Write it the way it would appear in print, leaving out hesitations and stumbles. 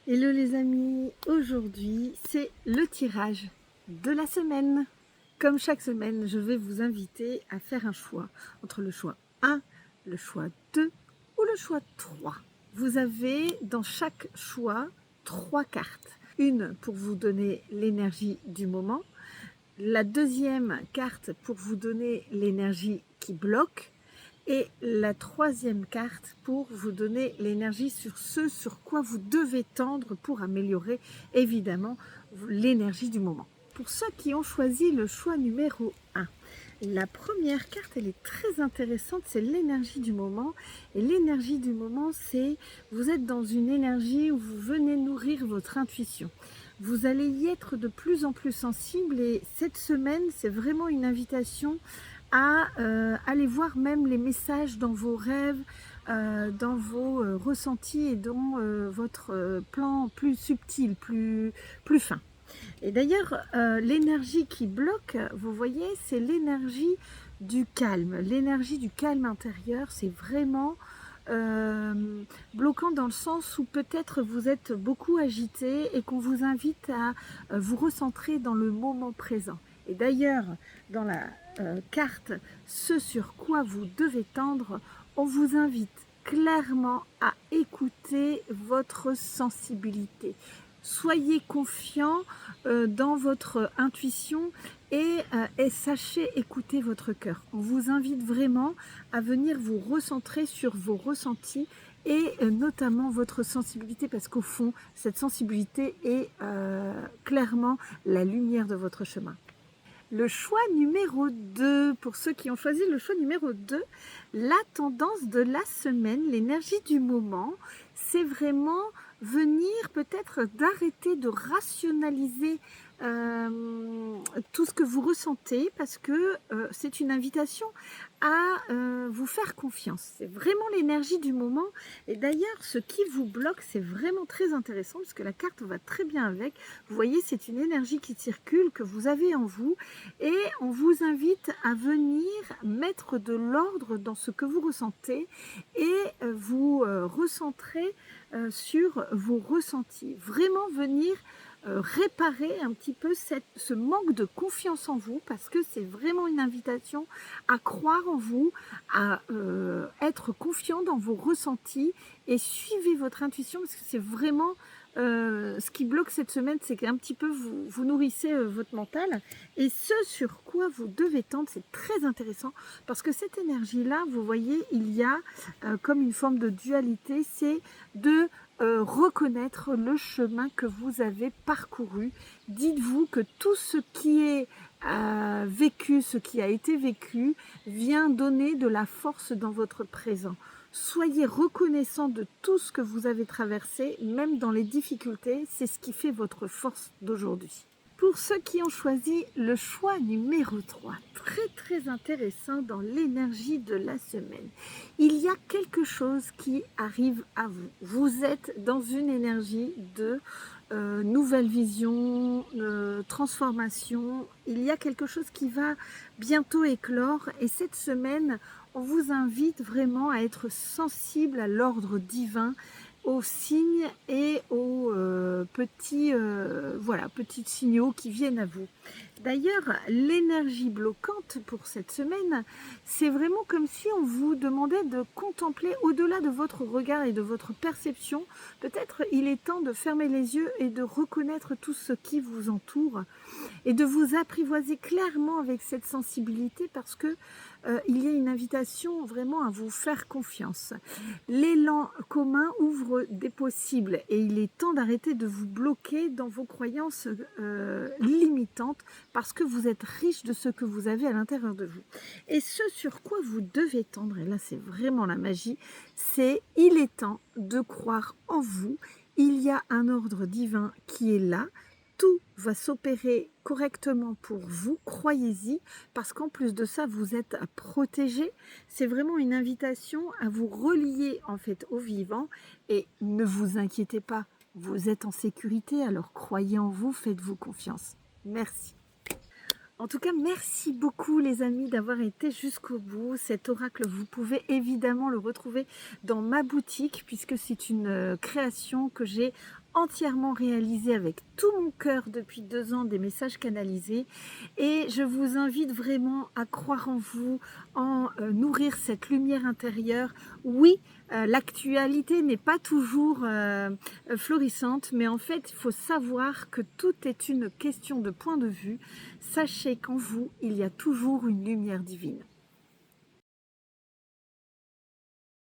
Hello les amis, aujourd'hui c'est le tirage de la semaine. Comme chaque semaine, je vais vous inviter à faire un choix entre le choix 1, le choix 2 ou le choix 3. Vous avez dans chaque choix 3 cartes. Une pour vous donner l'énergie du moment, la deuxième carte pour vous donner l'énergie qui bloque, et la troisième carte pour vous donner l'énergie sur ce sur quoi vous devez tendre pour améliorer évidemment l'énergie du moment. Pour ceux qui ont choisi le choix numéro 1, la première carte, elle est très intéressante, c'est l'énergie du moment. Et l'énergie du moment, c'est vous êtes dans une énergie où vous venez nourrir votre intuition. Vous allez y être de plus en plus sensible et cette semaine, c'est vraiment une invitation à aller voir même les messages dans vos rêves, dans vos ressentis et dans votre plan plus subtil, plus fin. Et d'ailleurs, l'énergie qui bloque, vous voyez, c'est l'énergie du calme. L'énergie du calme intérieur, c'est vraiment bloquant dans le sens où peut-être vous êtes beaucoup agité et qu'on vous invite à vous recentrer dans le moment présent. Et d'ailleurs, dans la carte ce sur quoi vous devez tendre, on vous invite clairement à écouter votre sensibilité. Soyez confiant dans votre intuition et sachez écouter votre cœur. On vous invite vraiment à venir vous recentrer sur vos ressentis et notamment votre sensibilité, parce qu'au fond, cette sensibilité est clairement la lumière de votre chemin. Le choix numéro 2, pour ceux qui ont choisi le choix numéro 2, la tendance de la semaine, l'énergie du moment, c'est vraiment venir peut-être d'arrêter de rationaliser tout ce que vous ressentez, parce que c'est une invitation à vous faire confiance. C'est vraiment l'énergie du moment. Et d'ailleurs, ce qui vous bloque, c'est vraiment très intéressant, parce que la carte va très bien avec. Vous voyez, c'est une énergie qui circule, que vous avez en vous, et on vous invite à venir mettre de l'ordre dans ce que vous ressentez et vous recentrer sur vos ressentis. Vraiment venir réparer un petit peu ce manque de confiance en vous, parce que c'est vraiment une invitation à croire en vous, à être confiant dans vos ressentis et suivez votre intuition, parce que c'est vraiment ce qui bloque cette semaine, c'est qu'un petit peu vous nourrissez votre mental, et ce sur quoi vous devez tendre, c'est très intéressant, parce que cette énergie-là, vous voyez, il y a comme une forme de dualité, c'est de reconnaître le chemin que vous avez parcouru. Dites-vous que tout ce qui est vécu, ce qui a été vécu, vient donner de la force dans votre présent. Soyez reconnaissant de tout ce que vous avez traversé, même dans les difficultés, c'est ce qui fait votre force d'aujourd'hui. Pour ceux qui ont choisi le choix numéro 3, très intéressant dans l'énergie de la semaine, il y a quelque chose qui arrive à vous. Vous êtes dans une énergie de nouvelle vision, transformation. Il y a quelque chose qui va bientôt éclore, et cette semaine, on vous invite vraiment à être sensible à l'ordre divin, aux signes et aux petits signaux qui viennent à vous. D'ailleurs, l'énergie bloquante pour cette semaine, c'est vraiment comme si on vous demandait de contempler au-delà de votre regard et de votre perception. Peut-être il est temps de fermer les yeux et de reconnaître tout ce qui vous entoure et de vous apprivoiser clairement avec cette sensibilité, parce que il y a une invitation vraiment à vous faire confiance. L'élan commun ouvre des possibles et il est temps d'arrêter de vous bloquer dans vos croyances limitantes, parce que vous êtes riche de ce que vous avez à l'intérieur de vous. Et ce sur quoi vous devez tendre, et là c'est vraiment la magie, c'est il est temps de croire en vous. Il y a un ordre divin qui est là. Tout va s'opérer correctement pour vous, croyez-y, parce qu'en plus de ça, vous êtes protégé. C'est vraiment une invitation à vous relier en fait au vivant, et ne vous inquiétez pas, vous êtes en sécurité, alors croyez en vous, faites-vous confiance. Merci. En tout cas, merci beaucoup les amis d'avoir été jusqu'au bout. Cet oracle, vous pouvez évidemment le retrouver dans ma boutique, puisque c'est une création que j'ai entièrement réalisé avec tout mon cœur depuis 2 ans des messages canalisés et je vous invite vraiment à croire en vous, en nourrir cette lumière intérieure. Oui, l'actualité n'est pas toujours florissante, mais en fait, il faut savoir que tout est une question de point de vue. Sachez qu'en vous, il y a toujours une lumière divine.